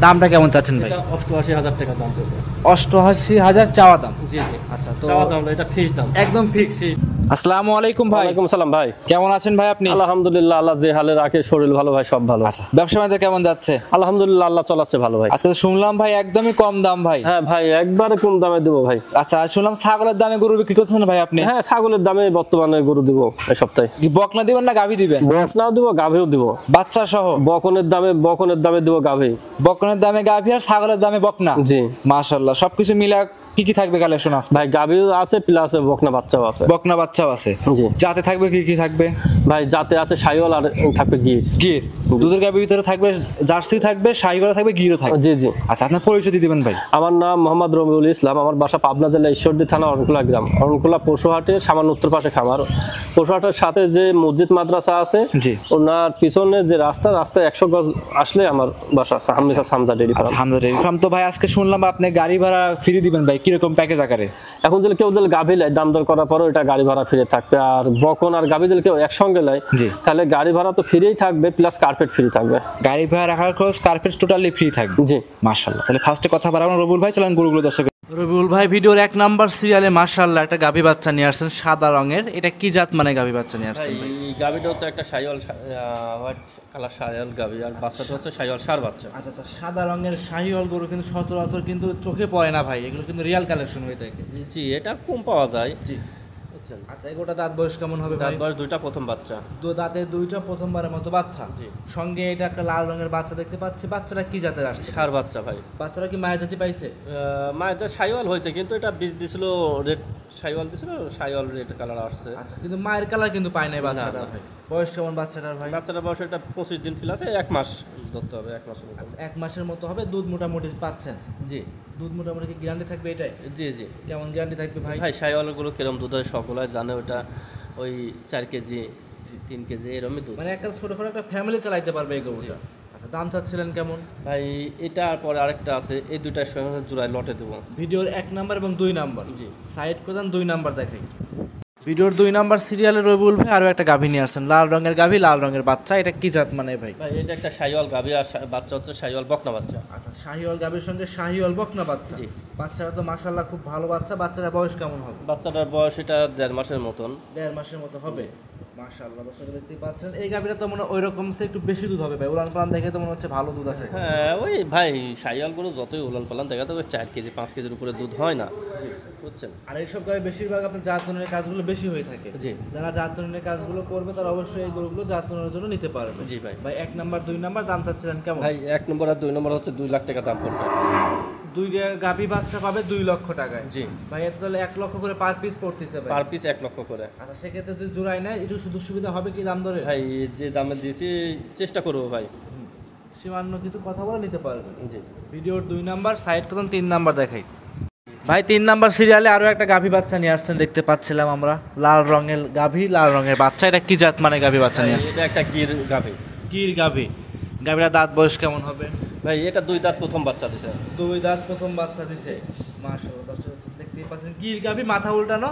দামটা কেমন চাচ্ছেন ভাই? 88,000 টাকা দাম পড়বে। 88,000 চাওয়া দাম। জি জি। আচ্ছা, তো চাওয়া দাম না, এটা ফিক্সড দাম, একদম ফিক্সড। আসসালামু আলাইকুম ভাই। ওয়ালাইকুম সালাম ভাই। কেমন আছেন ভাই আপনি? আলহামদুলিল্লাহ, আল্লাহ যে হালে রাখে, শরীর ভালো ভাই, সব ভালো। আচ্ছা, ব্যবসা বাণিজ্য কেমন যাচ্ছে? আলহামদুলিল্লাহ, আল্লাহ চালাচ্ছে ভালো ভাই। আজকে তো শুনলাম ভাই একদমই কম দাম ভাই। হ্যাঁ ভাই, একবারে কম দামে দেবো ভাই। আচ্ছা, শুনলাম ছাগলের দামে গরু বিক্রি করতেছেন ভাই আপনি? হ্যাঁ, ছাগলের দামে বর্তমানে গরু দিব এই সপ্তাহে। কি বকনা দিবেন না গাভী দিবেন? বকনাও দিব, গাভীও দিব, বাচ্চা সহ। বকনের দামে দিব গাভী। বকনের দামে গাভী আর ছাগলের দামে বকনা। জি মাশাআল্লাহ, সবকিছু মিলা কি কি থাকবে কালেকশন আছে ভাই? গাভীও আছে, প্লাস বকনা বাচ্চাও আছে। বকনা বাচ্চাও আছে। জি। যাতে থাকবে কি কি থাকবে ভাই? যাতে আছে শাহিওয়াল আর থাকবে গির। গির। দুধের গাভীর ভিতরে থাকবে জার্সি থাকবে, শাহিওয়াল থাকবে, গিরও থাকবে। জি জি। আচ্ছা, আপনার পরিচয় দিয়ে দিবেন ভাই। আমার নাম মোহাম্মদ রবিউল ইসলাম। আমার বাসা পাবনা জেলা ঈশ্বরদী থানা অরণকুলা গ্রাম। অরণকুলা পশুহাটের সামান্য উত্তর পাশে খামার। পশুহাটের সাথে যে মসজিদ মাদ্রাসা আছে, জি, ওনার পিছনে যে রাস্তায় 100 গজ আসলে আমার বাসা Hamza Hamza dairy farm. Hamza dairy farm. তো ভাই আজকে শুনলাম আপনি গাড়ি ভাড়া ফ্রি দিবেন ভাই, কিরকম প্যাকেজ আকারে? এখন যদি কেউ গাভী লাই, দাম দর করার পরও এটা গাড়ি ভাড়া ফ্রি থাকবে। আর বকন আর গাভী যদি কেউ একসঙ্গে লাই, তাহলে গাড়ি ভাড়া তো ফ্রিই থাকবে, প্লাস কার্পেট ফ্রি থাকবে। গাড়ি ভাড়া রাখার খরচ, কার্পেট টোটালি ফ্রি থাকবে। জি মাশাআল্লাহ। তাহলে ফার্স্টে কথা বাড়াবো রবিউল ভাই, চলেন গরুগুলো দর্শক। রবিউল ভাই ভিডিওর 1 নাম্বার সিরিয়ালে মাশাআল্লাহ একটা গাভী বাচ্চা নিয়ে আসছেন সাদা রঙের। এটা কি জাত মানে গাভী বাচ্চা নিয়ে আসছেন ভাই? এই গাভীটা হচ্ছে একটা শাহিওয়াল, হোয়াইট কালার শাহিওয়াল গাভী, আর বাচ্চাটা হচ্ছে শাহিওয়াল ষাঁড় বাচ্চা। আচ্ছা আচ্ছা, সাদা রঙের শাহিওয়াল গরু কিন্তু সচরাচর কিন্তু চোখে পড়ে না ভাই, এগুলো কিন্তু রিয়াল কালেকশন হয়ে থাকে। জি, এটা কম পাওয়া যায়। জি। আচ্ছা, এগুলোটা দাঁত বয়স কেমন হবে ভাই? দাঁত বয়স দুইটা, প্রথম বাচ্চা। দাঁতে দুইটা, প্রথমবারের মতো বাচ্চা। জি। সঙ্গে এটা একটা লাল রঙের বাচ্চা দেখতে পাচ্ছি। বাচ্চাটা কি জাতের আসছে? ষাঁড় বাচ্চা ভাই। বাচ্চারা কি মায়ের জাতি পাইছে? মায়ের শাহিওয়াল হয়েছে, কিন্তু এটা বীজ দিছিল রেড শাহিওয়াল দিছিল, শাহিওয়াল রেড কালার আসছে। আচ্ছা, কিন্তু মায়ের কালার কিন্তু পায় নাই বাচ্চাটা ভাই। বয়স কেমন বাচ্চাটার ভাই? বাচ্চাটার বয়স এটা 25 দিন প্লাস, 1 মাস ধরতে হবে, 1 মাসের মতো। আচ্ছা, 1 মাসের মতো হবে। দুধ মোটামুটি পাচ্ছেন? জি। দুধ মোটামুটি কি গ্যারান্টি থাকবে এটাই? জি জি। কেমন গ্যারান্টি থাকবে ভাই? ভাই শাহিওয়ালগুলো কিরম দুধ হয় সকলে জানে, ওটা ওই 4 কেজি 3 কেজি এরকমই দুধ। মানে একটা ছোটখাটো একটা ফ্যামিলি চালাইতে পারবে এই গরুটা। আচ্ছা, দাম চাচ্ছিলেন কেমন ভাই? এটা আর পরে আরেকটা আছে, এই দুইটার সঙ্গে জোড়ায় লটে দেবো। ভিডিওর 1 নাম্বার এবং 2 নাম্বার। জি। সাইড করে দেন, 2 নাম্বার দেখাই। ভিডিওর 2 নাম্বার সিরিয়ালে রবিউল ভাই আরো একটা গাভী নিয়ে আসছেন, লাল রঙের গাভী, লাল রঙের বাচ্চা। এটা কি জাত মানে ভাই? ভাই এটা একটা শাহিওয়াল গাভী, আর বাচ্চা হচ্ছে শাহিওয়াল বকনা বাচ্চা। আচ্ছা, শাহিওয়াল গাভীর সঙ্গে শাহিওয়াল বকনা বাচ্চা। জি। বাচ্চারা তো মাশাআল্লাহ খুব ভালো বাচ্চা। বাচ্চাটার বয়স কেমন হবে? বাচ্চাটার বয়স এটা 1.5 মাসের মতন। 1.5 মাসের মতো হবে। মাশাআল্লাহ, দর্শক দেখতে পাচ্ছেন এই গাভীটা তো মনে ওই রকম সে একটু বেশি দুধ হবে ভাই। উলান পালান দেখে তো মনে হচ্ছে ভালো দুধ আছে। হ্যাঁ, ওই ভাই শাহিওয়াল গরু যতই উলান পালান দেখা তো 4 কেজি 5 কেজির উপরে দুধ হয় না, বুঝছেন? আর এইসব গাভী বেশিরভাগ আপনার জাতনের কাজগুলো বেশি হয়ে থাকে। জি। যারা জাতনের কাজগুলো করবে তারা অবশ্যই এই গরুগুলো জাতনের জন্য নিতে পারবে। জি ভাই। ভাই 1 নাম্বার 2 নাম্বার দাম চাচ্ছিলেন কেমন? ভাই 1 নম্বর আর 2 নম্বর হচ্ছে 2 লাখ টাকা দাম পড়বে। 2 গাভী বাচ্চা পাবে 2 লক্ষ টাকায়। জি। ভাই এত তাহলে 1 লক্ষ করে পার পিস পড়তেছে ভাই। পার পিস 1 লক্ষ করে। আচ্ছা, সেক্ষেত্রে যদি জোড়াই নেয় একটু সুযোগ সুবিধা হবে কি দাম ধরে? ভাই যে দামে দিয়েছি চেষ্টা করবো ভাই। সীমান্য কিছু কথা বলে নিতে পারবে। জি। ভিডিওর 2 নাম্বার সাইড করুন, 3 নাম্বার দেখাই। ভাই 3 নাম্বার সিরিয়ালে আরো একটা গাভী বাচ্চা নিয়ে আসছেন দেখতে পাচ্ছিলাম আমরা, লাল রঙের গাভী, লাল রঙের বাচ্চা। এটা কি জাত মানে গাভী বাচ্চা নিয়ে আসছেন? এটা একটা গির গাভী। গির গাভী। গাভীর দাঁত বয়স কেমন হবে? ভাই এটা 2 দাঁত প্রথম বাচ্চা দিছে। 2 দাঁত প্রথম বাচ্চা দিছে। মাশাআল্লাহ, দর্শক দেখতেই পাচ্ছেন গির গাভী, মাথা উল্টানো।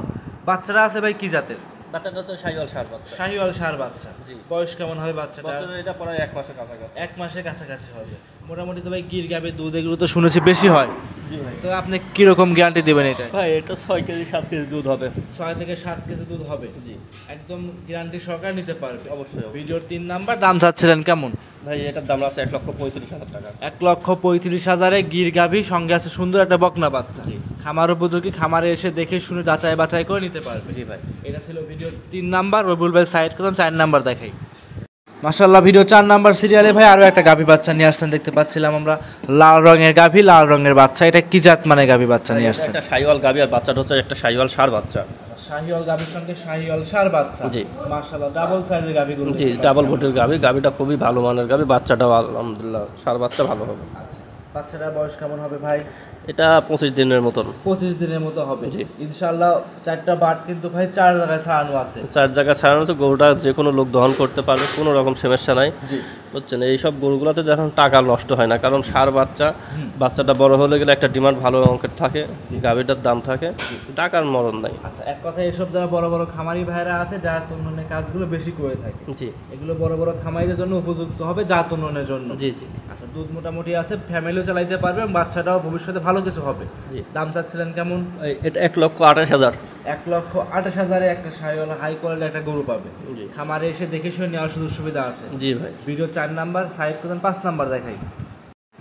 বাচ্চারা আছে ভাই কি জাতের? বাচ্চাটা তো শাহিওয়াল ষাঁড় বাচ্চা। শাহিওয়াল ষাঁড় বাচ্চা। জি। বয়স কেমন হবে বাচ্চাটা? এটা প্রায় 1 মাসের কাছাকাছি। 1 মাসের কাছাকাছি হবে মোটামুটি। তো ভাই গির গাভীর দুধ এগুলো তো শুনেছি বেশি হয়। জি ভাই। তো আপনি কিরকম গ্যারান্টি দেবেন এটা? ভাই এটা 6 কেজি 7 কেজি দুধ হবে। 6 থেকে 7 কেজি দুধ হবে। জি। একদম গ্যারান্টি সহকারে নিতে পারবে। অবশ্যই। ভিডিওর 3 নাম্বার দাম চাচ্ছিলেন কেমন? ভাই এটার দাম আছে 1,35,000 টাকা। 1,35,000-এ গির গাভী, সঙ্গে আছে সুন্দর একটা বকনা বাচ্চা। জি। খামার উপযোগী, খামারে এসে দেখে শুনে যাচাই বাছাই করে নিতে পারবে। জি ভাই। এটা ছিল ভিডিওর 3 নাম্বার। রবিউল ভাই সাইড করুন, 4 নাম্বার দেখাই। মাশাআল্লাহ, ভিডিও 4 নাম্বার সিরিয়ালে ভাই আরো একটা গাভী বাচ্চা নিয়ে আসছেন দেখতে পাচ্ছিলাম আমরা, লাল রঙের গাভী, লাল রঙের বাচ্চা। এটা কি জাত মানে গাভী বাচ্চা নিয়ে আসছেন? একটা শাহিওয়াল গাভী, আর বাচ্চাটা হচ্ছে একটা শাহিওয়াল ষাঁড় বাচ্চা। শাহিওয়াল গাভীর সঙ্গে শাহিওয়াল ষাঁড় বাচ্চা। জি। মাশাআল্লাহ, ডাবল সাইজের গাভীগুলো। জি, ডাবল বডির গাভী। গাভীটা খুবই ভালো মানের গাভী, বাচ্চাটাও আলহামদুলিল্লাহ ষাঁড় বাচ্চা ভালো হবে। বাচ্চাটার বয়স কেমন হবে ভাই? এটা 25 দিনের মতন। 25 দিনের মতো হবে। জি। ইনশাআল্লাহ 4টা বাট কিন্তু ভাই 4 জায়গায় ছাড়ানো আছে। 4 জায়গায় ছাড়ানো আছে। গরুটা যে কোনো লোক দহন করতে পারবে, কোনো রকম সমস্যা নাই। জি। বুঝছেন? এইসব গরুগুলোতে দেখুন টাকা নষ্ট হয় না, কারণ ষাঁড় বাচ্চাটা বড় হলে গেলে একটা ডিমান্ড ভালো অঙ্কের থাকে, গাভীটার দাম থাকে, টাকার মরণ নাই। আচ্ছা, এক কথা এসব যারা বড় বড় খামারি ভাইরা আছে যারা উন্নয়নের কাজগুলো বেশি করে থাকে, জি, এগুলো বড় বড় খামারিদের জন্য উপযুক্ত হবে জাত উন্নয়নের জন্য। জি জি। আচ্ছা, দুধ মোটামুটি আছে, ফ্যামিলি চাইলেও চালাইতে পারবে এবং বাচ্চাটাও ভবিষ্যতে ভালো কিছু হবে। জি। দাম চাচ্ছিলেন কেমন? এটা 1,28,000। 1,28,000-এ একটা শাহিওয়াল হাই কোয়ালিটি একটা গরু পাবে। জি। খামারে এসে দেখে শুনে নেওয়ার সুযোগ সুবিধা আছে। জি ভাই। ভিডিও 4 নাম্বার, সাইড করতেন 5 নাম্বার দেখাই।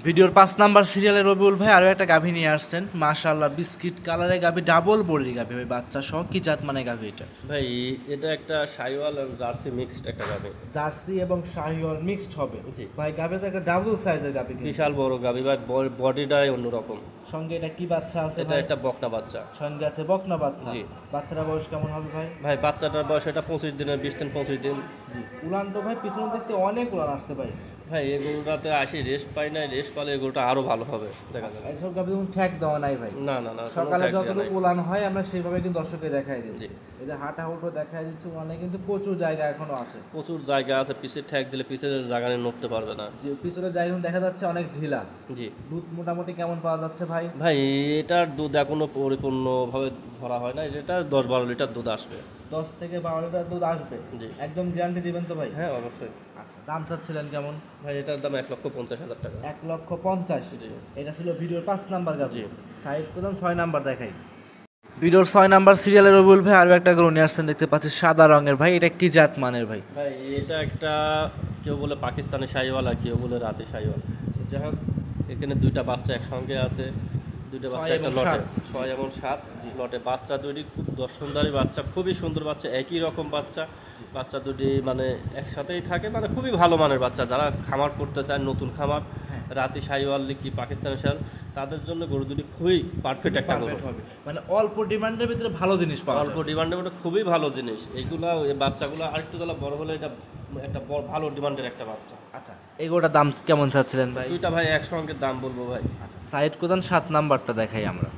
ভিডিওর 5 নাম্বার সিরিয়ালে রবিউল ভাই আরও একটা গাভী নিয়ে আসছেন। মাশাআল্লাহ, বিস্কিট কালারের গাভী, ডাবল বডির গাভী ভাই, বাচ্চা সহ। কি জাত মানে গাভী এটা? ভাই এটা একটা শাহিওয়াল আর জার্সি মিক্সড একটা গাভী। জার্সি এবং শাহিওয়াল মিক্সড হবে। জি। ভাই গাভীটা একটা ডাবল সাইজের গাভী, বিশাল বড় গাভী ভাই, বডিটাই অন্যরকম। সঙ্গে এটা কি বাচ্চা আছে? এটা একটা বকনা বাচ্চা। সঙ্গে আছে বকনা বাচ্চা। জি। বাচ্চাটার বয়স কেমন হবে ভাই? ভাই বাচ্চাটার বয়স এটা 25 দিনের, 20 দিন 25 দিন। জি। উলান তো ভাই পিছনের দিক থেকে অনেক উলান আসতে ভাই। ভাই এই গরুটাতে আসি রেস্ট পাই নাই, রেস্ট পালে এই গরুটা আরো ভালো হবে, দেখা যাবে। এইসব গাভী যখন ঠ্যাক দেওয়া নাই ভাই। না না না, কোনো সকালে tag দেয়া যতটুকু নাই। উলান হয় আমরা সেইভাবে কিন্তু দর্শককে দেখাই দিই। জি। এই যে হাঁটা হুটো দেখাই দিচ্ছি, উলানে কিন্তু প্রচুর জায়গা এখনো আছে। প্রচুর জায়গা আছে, পিছের ঠ্যাক দিলে পিছের জায়গা নিয়ে নড়তে পারবে না। যে পিছনের জায়গা দেখা যাচ্ছে অনেক ঢিলা। জি। দুধ মোটামুটি কেমন পাওয়া যাচ্ছে ভাই? ভাই এটার দুধ এখনো পরিপূর্ণভাবে ধরা হয় না, এটা 10-12 লিটার দুধ আসবে। 10 থেকে 12 লিটার দুধ আসবে। জি। একদম গ্যারান্টি দিবেন তো ভাই? হ্যাঁ অবশ্যই। আচ্ছা, দাম চাচ্ছিলেন কেমন? ভাই এটার দাম 1,50,000 টাকা। 1,50,000। জি। এটা ছিল ভিডিওর 5 নাম্বার গাভী। জি। সাইড প্রদান 6 নাম্বার দেখাই। ভিডিওর 6 নাম্বার সিরিয়ালের রবিউল ভাই আরও একটা গরু নিয়ে আসছেন দেখতে পাচ্ছি, সাদা রঙের ভাই। এটা কি জাত মানের ভাই? ভাই এটা একটা, কেউ বলে পাকিস্তানি শাহিওয়াল আর কেউ বলে রাতি শাহিওয়াল। যাই হোক, এখানে দুইটা বাচ্চা একসঙ্গে আছে, দুইটা বাচ্চা 6 একটা এবং লটে, 7 6 এবং 7 লটে বাচ্চা দুটি, খুব দর্শনদারী বাচ্চা, খুবই সুন্দর বাচ্চা, একই রকম বাচ্চা। বাচ্চা দুটি মানে একসাথেই থাকে, মানে খুবই ভালো মানের বাচ্চা। যারা খামার করতে চায়, নতুন খামার, রাতি শাহিওয়াল কি পাকিস্তানি শাহিওয়াল, তাদের জন্য গরু দুটি খুবই পারফেক্ট একটা গরু। পারফেক্ট হবে, মানে অল্প ডিমান্ডের ভিতরে ভালো জিনিস পাওয়া অল্প যায়। ডিমান্ডের মধ্যে খুবই ভালো জিনিস এইগুলা। এই বাচ্চাগুলো আরেকটু তাহলে বড় হলে এটা একটা ভালো ডিমান্ডের একটা বাচ্চা। আচ্ছা, এই গরুটার দাম কেমন চাচ্ছিলেন ভাই? দুইটা ভাই একসঙ্গে দাম বলবো ভাই। আচ্ছা, সাইড কোদান 7 নাম্বারটা দেখাই আমরা।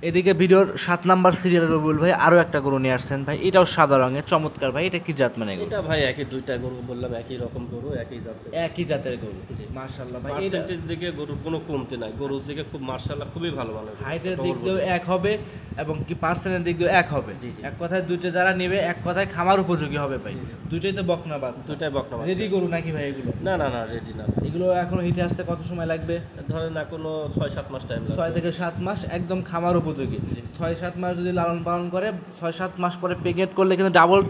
এদিকে ভিডিওর 7 নাম্বার সিরিয়ালের রবিউল ভাই আরও একটা গরু নিয়ে আসছেন ভাই। এটাও সাদা রঙের, চমৎকার ভাই। এটা কি জাত মানে গরু? এটা ভাই একই, দুইটা গরু বললাম একই রকম গরু, একই জাতের। একই জাতের গরু। মাশাআল্লাহ ভাই, এটা পার্সেন্টেজ দিকে গরুর কোনো কমতি নাই, গরুর দিকে খুব মার্শাল্লাহ খুবই ভালো মানে। হাইটের দিক দিয়েও এক হবে এবং কি পার্সেন্টের দিক দিয়েও এক হবে। জি, জি। এক কথায় দুইটা যারা নেবে এক কথায় খামার উপযোগী হবে ভাই। দুইটাই তো বকনা বাচ্চা। দুইটাই বকনা বাচ্চা। রেডি গরু নাকি ভাই এগুলো? না না না, রেডি না। এগুলো এখনো হিটে আসতে কত সময় লাগবে? ধরেন এখনো 6-7 মাস টাইম 6 থেকে 7 মাস, একদম খামার উপযোগী। 6-7 মাস যদি লালন পালন করে, 6-7 মাস পরে প্যাকেট করলে কিন্তু ডাবল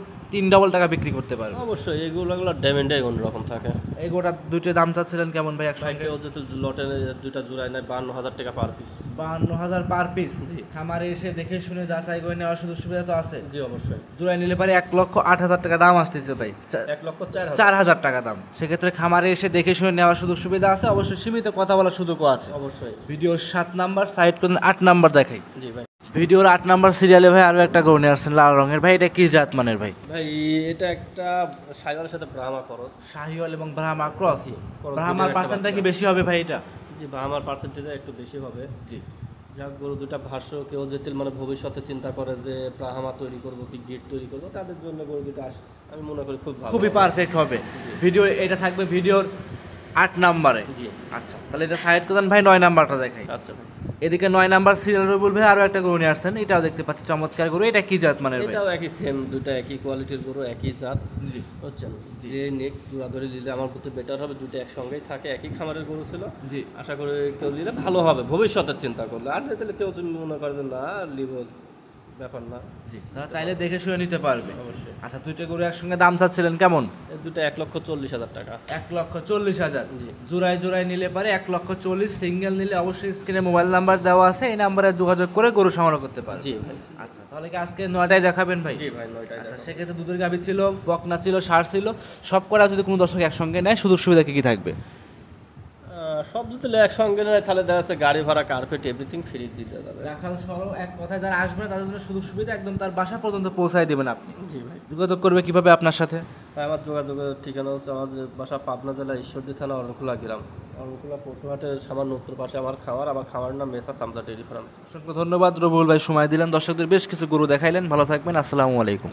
টাকা বিক্রি করতে পারবে। অবশ্যই এগুলো ডিমান্ডটাই অন্যরকম থাকে। এই গোটা দুইটার দাম চাচ্ছিলেন কেমন ভাই ভাই একসঙ্গে? কেউ যদি লটে দুইটা জোড়ায় নেয় 52,000 টাকা পার পিস। 52,000 per piece. খামারে এসে দেখে শুনে যাচাই করে নেওয়ার সুযোগ সুবিধা তো আছে। জি অবশ্যই। জোড়ায় নিলে পারে 1,08,000 টাকা দাম আসতেছে ভাই। 1,04,000। 4,000 টাকা দাম। সেক্ষেত্রে খামারে এসে দেখে শুনে নেওয়ার সুযোগ সুবিধা আছে, অবশ্যই সীমিত কথা বলার সুযোগও আছে। অবশ্যই। ভিডিওর 7 নাম্বার, সাইড করুন 8 নাম্বার দেখাই। জি ভাই। ভিডিওর 8 নাম্বার সিরিয়ালে ভাই আরও একটা গরু নিয়ে আসছেন লাল রঙের ভাই। এটা কি জাত মানের ভাই? ভাই এটা একটা শাহিওয়ালের সাথে ব্রাহ্মা খরচ। শাহিওয়াল এবং ব্রাহ্মা ক্রস। cross ব্রাহ্মার breed এর একটা পার্সেন্টটা কি বাচ্চা। বেশি হবে ভাই এটা? জি ব্রাহ্মার পার্সেন্টেজ একটু বেশি হবে। জি। যাক, গরু দুটা ভাষ্য কেউ যদি মানে ভবিষ্যতে চিন্তা করে যে ব্রাহ্মা তৈরি করবো কি গেট তৈরি করবো, তাদের জন্য গরু দুটা আমি মনে করি খুব ভালো, খুবই পারফেক্ট হবে। ভিডিও এটা থাকবে ভিডিওর 8 নাম্বারে। জি। আচ্ছা, তাহলে এটা সাইড করুন ভাই, 9 নাম্বারটা দেখাই। আচ্ছা ভাই। এদিকে 9 নাম্বার সিরিয়াল রবিউল ভাই আরও একটা গরু নিয়ে আসছেন। এটাও দেখতে পাচ্ছি চমৎকার গরু। এটা কি জাত মানের ভাই? এটাও একই সেম, দুটা একই কোয়ালিটির গরু, একই জাত। জি। হচ্ছেন যে নেট জোড়া ধরে নিলে আমার প্রতি বেটার হবে, দুটো একসঙ্গেই থাকে, একই খামারের গরু ছিল। জি। আশা করি কেউ নিলে ভালো হবে ভবিষ্যতে চিন্তা করলে। আর যেতে কেউ যদি মনে করে যে না লিব, ব্যাপার না। জি, তারা চাইলে দেখে শুনে নিতে পারবে। অবশ্যই। আচ্ছা, দুইটা গরু একসঙ্গে দাম চাচ্ছিলেন কেমন? এই দুটো 1,40,000 টাকা। 1,40,000। জি। জোড়ায় নিলে পারে 1,40,000, সিঙ্গেল নিলে অবশ্যই স্ক্রিনে মোবাইল নাম্বার দেওয়া আছে, এই নাম্বারে যোগাযোগ করে গরু সংগ্রহ করতে পারবে। জি ভাই। আচ্ছা, তাহলে কি আজকে 9টায় দেখাবেন ভাই? জি ভাই, 9টায়। আচ্ছা, সেক্ষেত্রে দুধের গাভী ছিল, বকনা ছিল, ষাঁড় ছিল, সব করা যদি কোনো দর্শক একসঙ্গে নেয় সুযোগ সুবিধা কি থাকবে? সব যদি একসঙ্গে নেয় তাহলে দেখা যাচ্ছে গাড়ি ভাড়া, কার্পেট, এভরিথিং ফ্রি দিতে যাবে। রাখাল সহ এক কথায় যারা আসবে না তাদের জন্য সুযোগ সুবিধা একদম তার বাসা পর্যন্ত পৌঁছায় দেবেন আপনি। জি ভাই। যোগাযোগ করবে কিভাবে আপনার সাথে? ভাই আমার যোগাযোগের ঠিকানা হচ্ছে আমার বাসা পাবনা জেলা ঈশ্বরদী থানা অরণখোলা গ্রাম। অরণখোলা পশুহাটের সামান্য উত্তর পাশে আমার খামার। আমার খামারের নাম মেসা সামদা ডেইরি ফার্ম। অসংখ্য ধন্যবাদ রবিউল ভাই, সময় দিলেন, দর্শকদের বেশ কিছু গরু দেখাইলেন। ভালো থাকবেন, আসসালামু আলাইকুম।